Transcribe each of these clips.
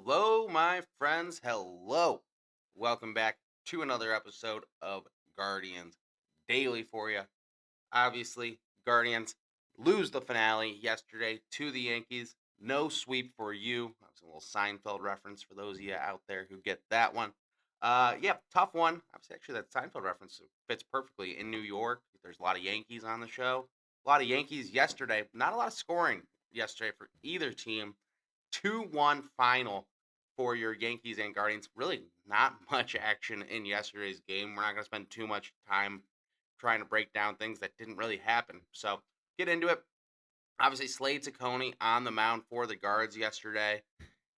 Hello, my friends. Hello. Welcome back to another episode of Guardians Daily for you. Obviously, Guardians lose the finale yesterday to the Yankees. No sweep for you. That was a little Seinfeld reference for those of you out there who get that one. Yeah, tough one. Obviously, actually, that Seinfeld reference fits perfectly in New York. There's a lot of Yankees on the show. A lot of Yankees yesterday. Not a lot of scoring yesterday for either team. 2-1 final for your Yankees and Guardians. Really not much action in yesterday's game. We're not going to spend too much time trying to break down things that didn't really happen. So get into it. Obviously, Slade Ciccone on the mound for the Guards yesterday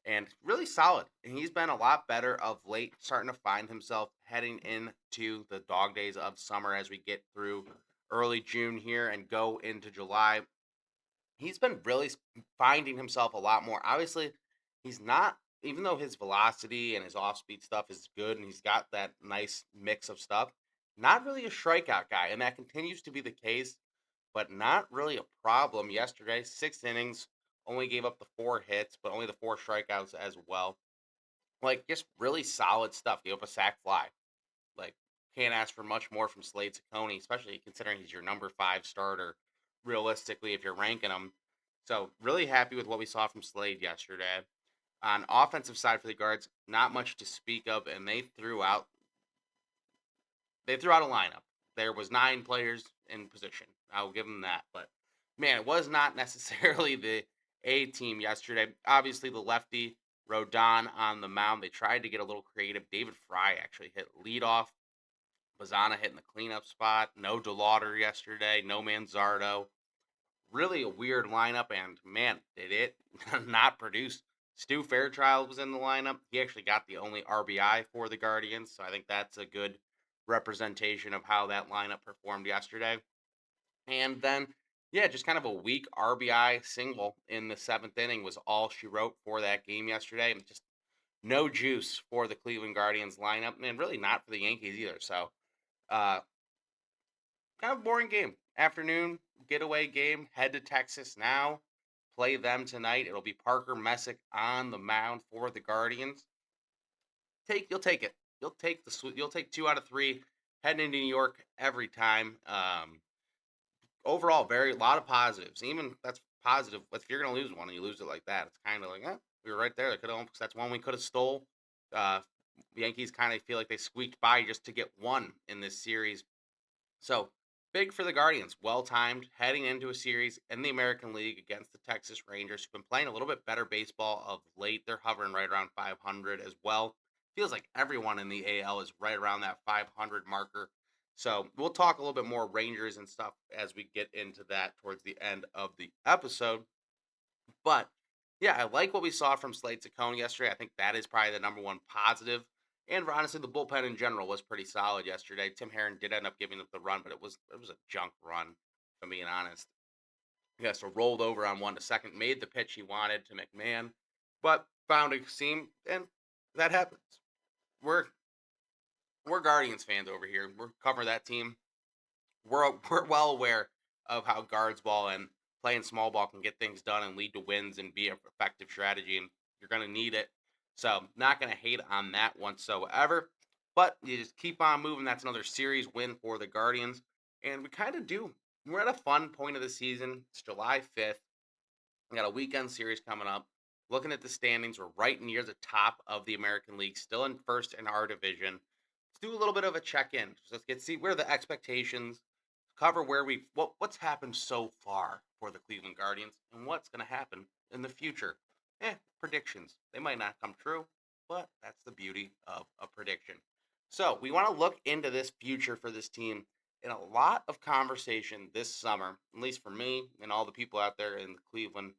and really solid. And he's been a lot better of late, starting to find himself heading into the dog days of summer as we get through early June here and go into July. He's been really finding himself a lot more. Obviously, he's not, even though his velocity and his off speed stuff is good and he's got that nice mix of stuff, not really a strikeout guy. And that continues to be the case, but not really a problem yesterday. 6 innings, only gave up the 4 hits, but only the 4 strikeouts as well. Like, just really solid stuff. Gave up a sac fly. Like, can't ask for much more from Slade Ciccone, especially considering he's your number 5 starter, realistically, if you're ranking him. So, really happy with what we saw from Slade yesterday. On offensive side for the guards, not much to speak of, and they threw out a lineup. There was 9 players in position. I'll give them that. But man, it was not necessarily the A team yesterday. Obviously, the lefty Rodon on the mound. They tried to get a little creative. David Fry actually hit leadoff. Bazana hitting the cleanup spot. No DeLauder yesterday. No Manzardo. Really a weird lineup, and man, did it not produce. Stu Fairchild was in the lineup. He actually got the only RBI for the Guardians, so I think that's a good representation of how that lineup performed yesterday. And then, yeah, just kind of a weak RBI single in the 7th inning was all she wrote for that game yesterday. And just no juice for the Cleveland Guardians lineup, and really not for the Yankees either. So, uh, kind of boring game. Afternoon getaway game. Head to Texas now. Play them tonight. It'll be Parker Messick on the mound for the Guardians. You'll take it. You'll take 2 out of 3 heading into New York every time. Overall, very a lot of positives. Even that's positive. If you're gonna lose one and you lose it like that, it's kind of like, we were right there. They could have. That's one we could have stole. Uh, the Yankees kind of feel like they squeaked by just to get one in this series. So big for the Guardians. Well timed, heading into a series in the American League against the Texas Rangers, who've been playing a little bit better baseball of late. They're hovering right around 500 as well. Feels like everyone in the AL is right around that 500 marker. So we'll talk a little bit more Rangers and stuff as we get into that towards the end of the episode. But yeah, I like what we saw from Slade Ciccone yesterday. I think that is probably the number one positive. And honestly, the bullpen in general was pretty solid yesterday. Tim Herron did end up giving up the run, but it was a junk run, if I'm being honest. Yeah, so rolled over on 1 to second, made the pitch he wanted to McMahon, but found a seam, and that happens. We're we're Guardians fans over here. We're cover that team. We're well aware of how guards ball and playing small ball can get things done and lead to wins and be an effective strategy, and you're going to need it. So, not going to hate on that whatsoever. But you just keep on moving. That's another series win for the Guardians, and we kind of do. We're at a fun point of the season. It's July 5th. We got a weekend series coming up. Looking at the standings, we're right near the top of the American League, still in first in our division. Let's do a little bit of a check-in. Let's get see where the expectations, cover where what's happened so far for the Cleveland Guardians and what's going to happen in the future. Predictions. They might not come true, but that's the beauty of a prediction. So, we want to look into this future for this team in a lot of conversation this summer, at least for me and all the people out there in Cleveland,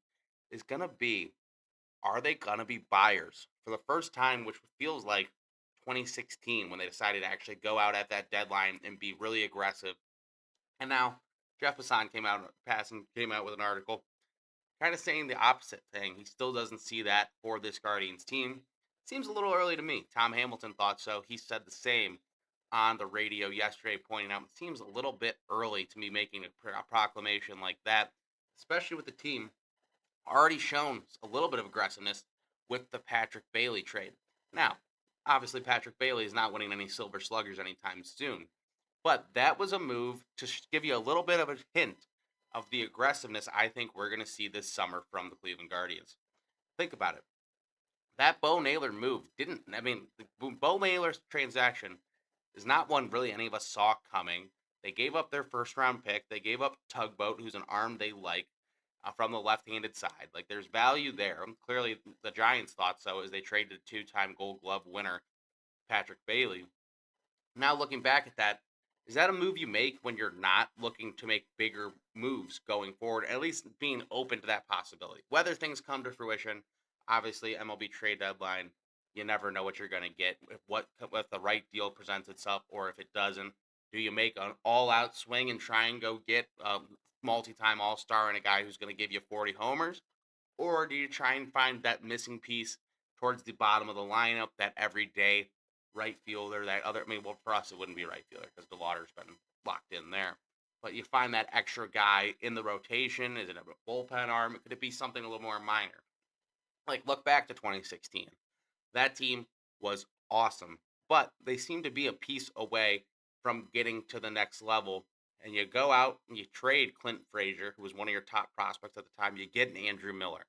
is going to be, are they going to be buyers for the first time, which feels like 2016 when they decided to actually go out at that deadline and be really aggressive. And now Jeff Passan came out with an article kind of saying the opposite thing. He still doesn't see that for this Guardians team. Seems a little early to me. Tom Hamilton thought so. He said the same on the radio yesterday, pointing out it seems a little bit early to be making a proclamation like that, especially with the team already shown a little bit of aggressiveness with the Patrick Bailey trade. Now, obviously, Patrick Bailey is not winning any Silver Sluggers anytime soon, but that was a move to give you a little bit of a hint of the aggressiveness I think we're going to see this summer from the Cleveland Guardians. Think about it. That Bo Naylor move didn't, I mean, the Bo Naylor's transaction is not one really any of us saw coming. They gave up their first round pick. They gave up Tugboat, who's an arm they like from the left handed side. Like, there's value there. Clearly, the Giants thought so as they traded two-time Gold Glove winner Patrick Bailey. Now, looking back at that, is that a move you make when you're not looking to make bigger moves going forward? At least being open to that possibility. Whether things come to fruition, obviously MLB trade deadline, you never know what you're going to get. If the right deal presents itself, or if it doesn't, do you make an all-out swing and try and go get a multi-time All-Star and a guy who's going to give you 40 homers, or do you try and find that missing piece towards the bottom of the lineup, that everyday right fielder, that other, I mean, well, for us, it wouldn't be right fielder because DeLauder's been locked in there. But you find that extra guy in the rotation. Is it a bullpen arm? Could it be something a little more minor? Like, look back to 2016. That team was awesome, but they seem to be a piece away from getting to the next level. And you go out and you trade Clint Frazier, who was one of your top prospects at the time. You get an Andrew Miller.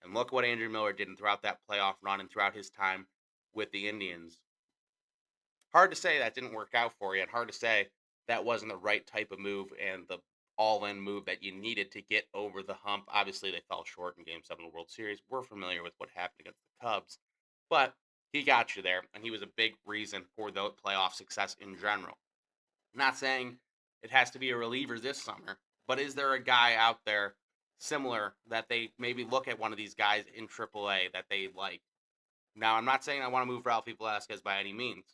And look what Andrew Miller did throughout that playoff run and throughout his time with the Indians. Hard to say that didn't work out for you, and hard to say that wasn't the right type of move and the all-in move that you needed to get over the hump. Obviously, they fell short in Game 7 of the World Series. We're familiar with what happened against the Cubs, but he got you there, and he was a big reason for the playoff success in general. Not saying it has to be a reliever this summer, but is there a guy out there similar that they maybe look at one of these guys in AAA that they like? Now, I'm not saying I want to move Ralphie Velasquez by any means,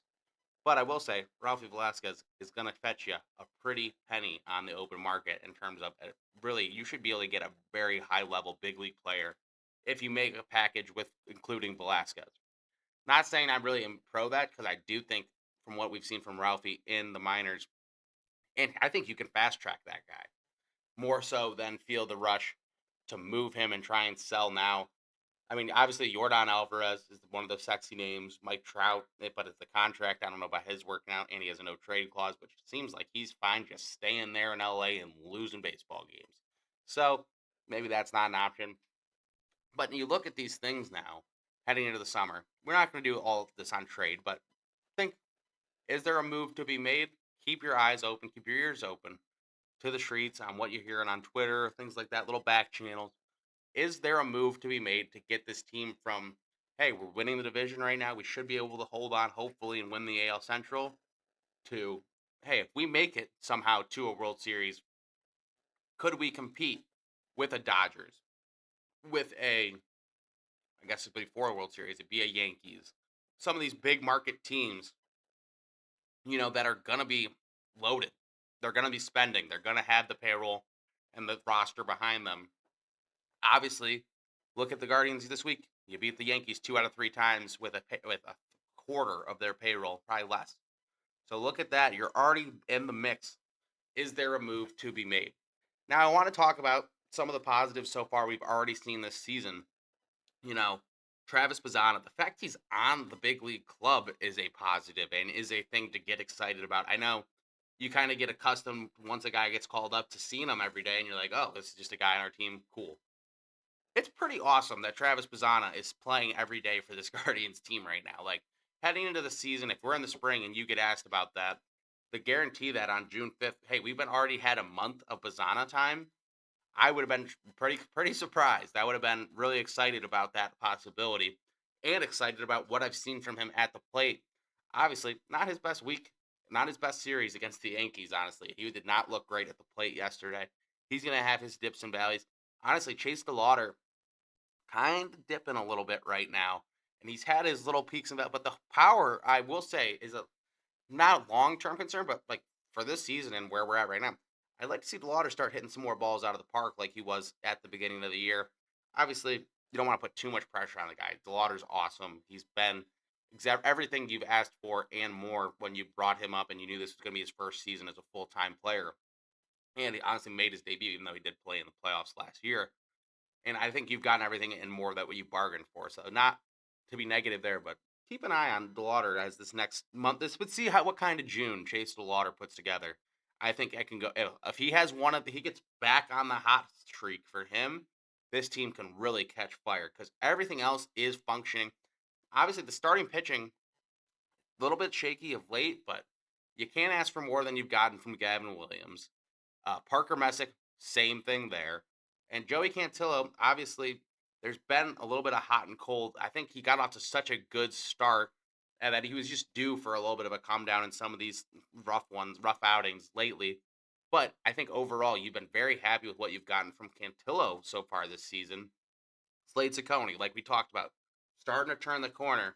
but I will say Ralphie Velasquez is going to fetch you a pretty penny on the open market in terms of really, you should be able to get a very high level big league player if you make a package with including Velasquez. Not saying I'm really pro that, because I do think from what we've seen from Ralphie in the minors, and I think you can fast track that guy more so than feel the rush to move him and try and sell now. I mean, obviously Jordan Alvarez is one of the sexy names. Mike Trout, but it's the contract. I don't know about his working out, and he has a no trade clause, which seems like he's fine just staying there in LA and losing baseball games. So maybe that's not an option. But you look at these things now, heading into the summer. We're not going to do all of this on trade, but think, is there a move to be made? Keep your eyes open, keep your ears open to the streets on what you're hearing on Twitter, things like that, little back channels. Is there a move to be made to get this team from, hey, we're winning the division right now, we should be able to hold on, hopefully, and win the AL Central, to, hey, if we make it somehow to a World Series, could we compete with a Dodgers, with a, I guess it'd be for a World Series, it'd be a Yankees, some of these big market teams, that are going to be loaded. They're going to be spending. They're going to have the payroll and the roster behind them. Obviously, look at the Guardians this week. You beat the Yankees 2 out of 3 times with a quarter of their payroll, probably less. So look at that. You're already in the mix. Is there a move to be made? Now, I want to talk about some of the positives so far we've already seen this season. You know, Travis Bazzana, the fact he's on the big league club is a positive and is a thing to get excited about. I know you kind of get accustomed once a guy gets called up to seeing him every day, and you're like, oh, this is just a guy on our team. Cool. It's pretty awesome that Travis Bazzana is playing every day for this Guardians team right now. Like, heading into the season, if we're in the spring and you get asked about that, the guarantee that on June 5th, hey, we've been already had a month of Bazzana time, I would have been pretty surprised. I would have been really excited about that possibility and excited about what I've seen from him at the plate. Obviously, not his best week, not his best series against the Yankees, honestly. He did not look great at the plate yesterday. He's going to have his dips and valleys. Honestly, Chase DeLauder kind of dipping a little bit right now. And he's had his little peaks and valleys, but the power, I will say, is not a long-term concern, but like for this season and where we're at right now, I'd like to see DeLauder start hitting some more balls out of the park like he was at the beginning of the year. Obviously, you don't want to put too much pressure on the guy. DeLauder's awesome. He's been everything you've asked for and more when you brought him up and you knew this was going to be his first season as a full-time player. And he honestly made his debut, even though he did play in the playoffs last year. And I think you've gotten everything and more that what you bargained for. So not to be negative there, but keep an eye on DeLauder as this next month. This would see what kind of June Chase DeLauder puts together. I think I can go if he has he gets back on the hot streak for him. This team can really catch fire because everything else is functioning. Obviously, the starting pitching a little bit shaky of late, but you can't ask for more than you've gotten from Gavin Williams. Parker Messick, same thing there. And Joey Cantillo, obviously, there's been a little bit of hot and cold. I think he got off to such a good start and that he was just due for a little bit of a calm down in some of these rough outings lately. But I think overall, you've been very happy with what you've gotten from Cantillo so far this season. Slade Ciccone, like we talked about, starting to turn the corner.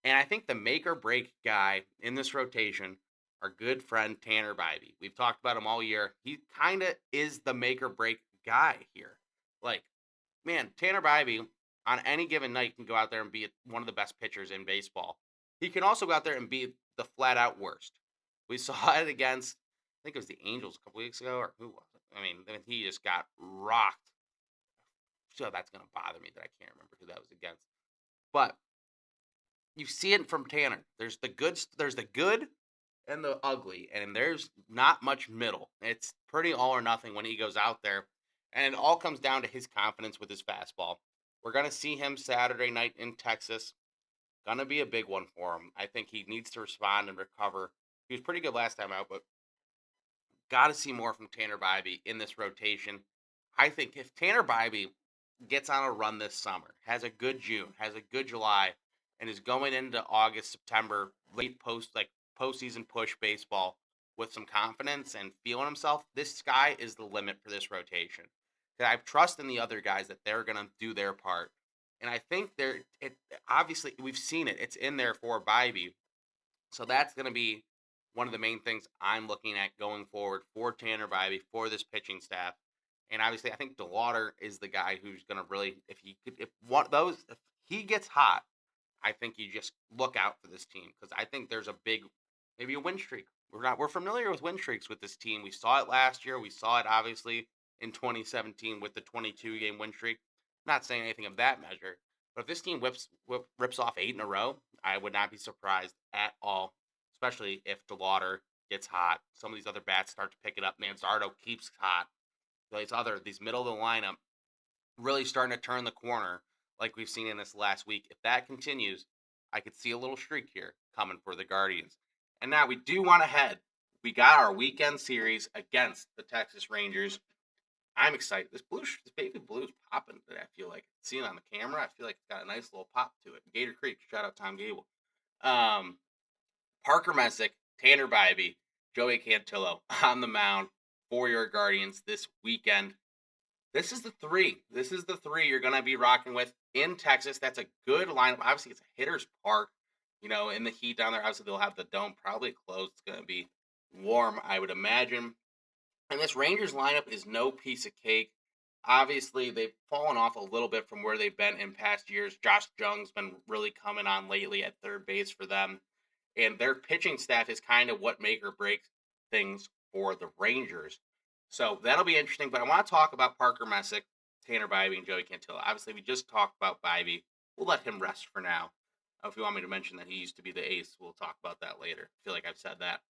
And I think the make or break guy in this rotation, our good friend Tanner Bybee. We've talked about him all year. He kind of is the make or break guy here. Like, man, Tanner Bybee on any given night can go out there and be one of the best pitchers in baseball. He can also go out there and be the flat out worst. We saw it against, I think it was the Angels a couple weeks ago, or who was it? I mean, he just got rocked. So that's going to bother me that I can't remember who that was against. But you see it from Tanner. There's the good and the ugly, and there's not much middle. It's pretty all or nothing when he goes out there, and it all comes down to his confidence with his fastball. We're gonna see him Saturday night in Texas. Gonna be a big one for him. I think he needs to respond and recover. He was pretty good last time out, but got to see more from Tanner Bybee in this rotation. I think if Tanner Bybee gets on a run this summer, has a good June, has a good July, and is going into August, September, late postseason push baseball with some confidence and feeling himself, this sky is the limit for this rotation. 'Cause I trust in the other guys that they're gonna do their part. And I think obviously we've seen it. It's in there for Bybee. So that's gonna be one of the main things I'm looking at going forward for Tanner Bybee, for this pitching staff. And obviously, I think DeLauder is the guy who's going to really, if he gets hot, I think you just look out for this team because I think there's maybe a win streak. We're familiar with win streaks with this team. We saw it last year. We saw it obviously in 2017 with the 22 game win streak. Not saying anything of that measure, but if this team rips off 8 in a row, I would not be surprised at all, especially if DeLauder gets hot. Some of these other bats start to pick it up. Manzardo keeps hot. These middle of the lineup really starting to turn the corner like we've seen in this last week. If that continues, I could see a little streak here coming for the Guardians. And now we do want to head. We got our weekend series against the Texas Rangers. I'm excited. This baby blue is popping today. I feel like seeing it on the camera. I feel like it's got a nice little pop to it. Gator Creek. Shout out Tom Gable. Parker Messick, Tanner Bybee, Joey Cantillo on the mound for your Guardians this weekend. This is the three. This is the three you're going to be rocking with in Texas. That's a good lineup. Obviously, it's a hitter's park. In the heat down there. Obviously, they'll have the dome probably closed. It's going to be warm, I would imagine. And this Rangers lineup is no piece of cake. Obviously, they've fallen off a little bit from where they've been in past years. Josh Jung's been really coming on lately at third base for them. And their pitching staff is kind of what make or breaks things for the Rangers. So that'll be interesting. But I want to talk about Parker Messick, Tanner Bybee, and Joey Cantillo. Obviously, we just talked about Bybee. We'll let him rest for now. If you want me to mention that he used to be the ace, we'll talk about that later. I feel like I've said that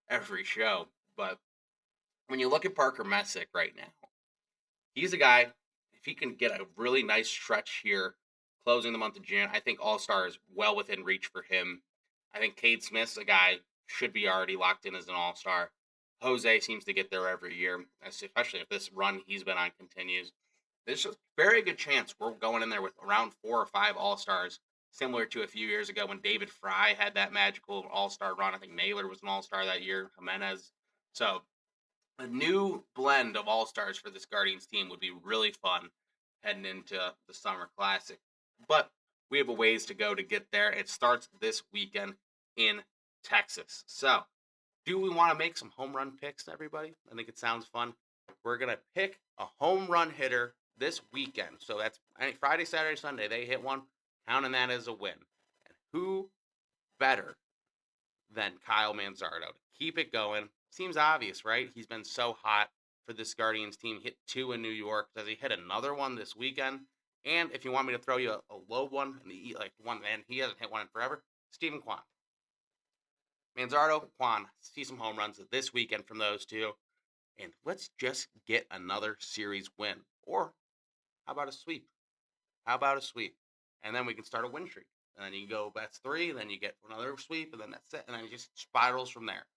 every show. But when you look at Parker Messick right now, he's a guy, if he can get a really nice stretch here, closing the month of June, I think All-Star is well within reach for him. I think Cade Smith's a guy should be already locked in as an All-Star. Jose seems to get there every year, especially if this run he's been on continues. There's a very good chance we're going in there with around 4 or 5 All-Stars, similar to a few years ago when David Fry had that magical All-Star run. I think Naylor was an All-Star that year, Jimenez. So a new blend of All-Stars for this Guardians team would be really fun heading into the Summer Classic. But we have a ways to go to get there. It starts this weekend in Texas. So, do we want to make some home run picks, everybody? I think it sounds fun. We're going to pick a home run hitter this weekend. So that's Friday, Saturday, Sunday. They hit one, counting that as a win. And who better than Kyle Manzardo to keep it going? Seems obvious, right? He's been so hot. for this Guardians team. Hit 2 in New York. Does he hit another one this weekend? And if you want me to throw you a low one, and like one, and he hasn't hit one in forever, Stephen Kwan. Manzardo, Kwan, see some home runs this weekend from those two. And let's just get another series win. Or how about a sweep? How about a sweep? And then we can start a win streak. And then you can go, that's 3, then you get another sweep, and then that's it. And then it just spirals from there.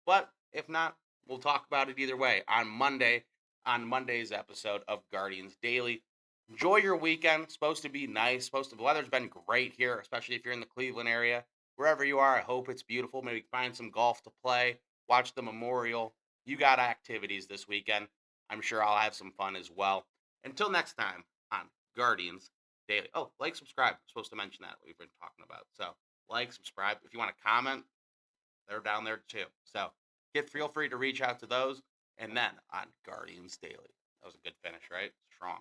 But if not, we'll talk about it either way on Monday's episode of Guardians Daily. Enjoy your weekend. It's supposed to be nice. The weather's been great here, especially if you're in the Cleveland area. Wherever you are, I hope it's beautiful. Maybe find some golf to play, watch the Memorial. You got activities this weekend. I'm sure I'll have some fun as well. Until next time on Guardians Daily. Oh, like, subscribe. I'm supposed to mention that we've been talking about. So, like, subscribe. If you want to comment, they're down there too. So, feel free to reach out to those. And then on Guardians Daily. That was a good finish, right? Strong.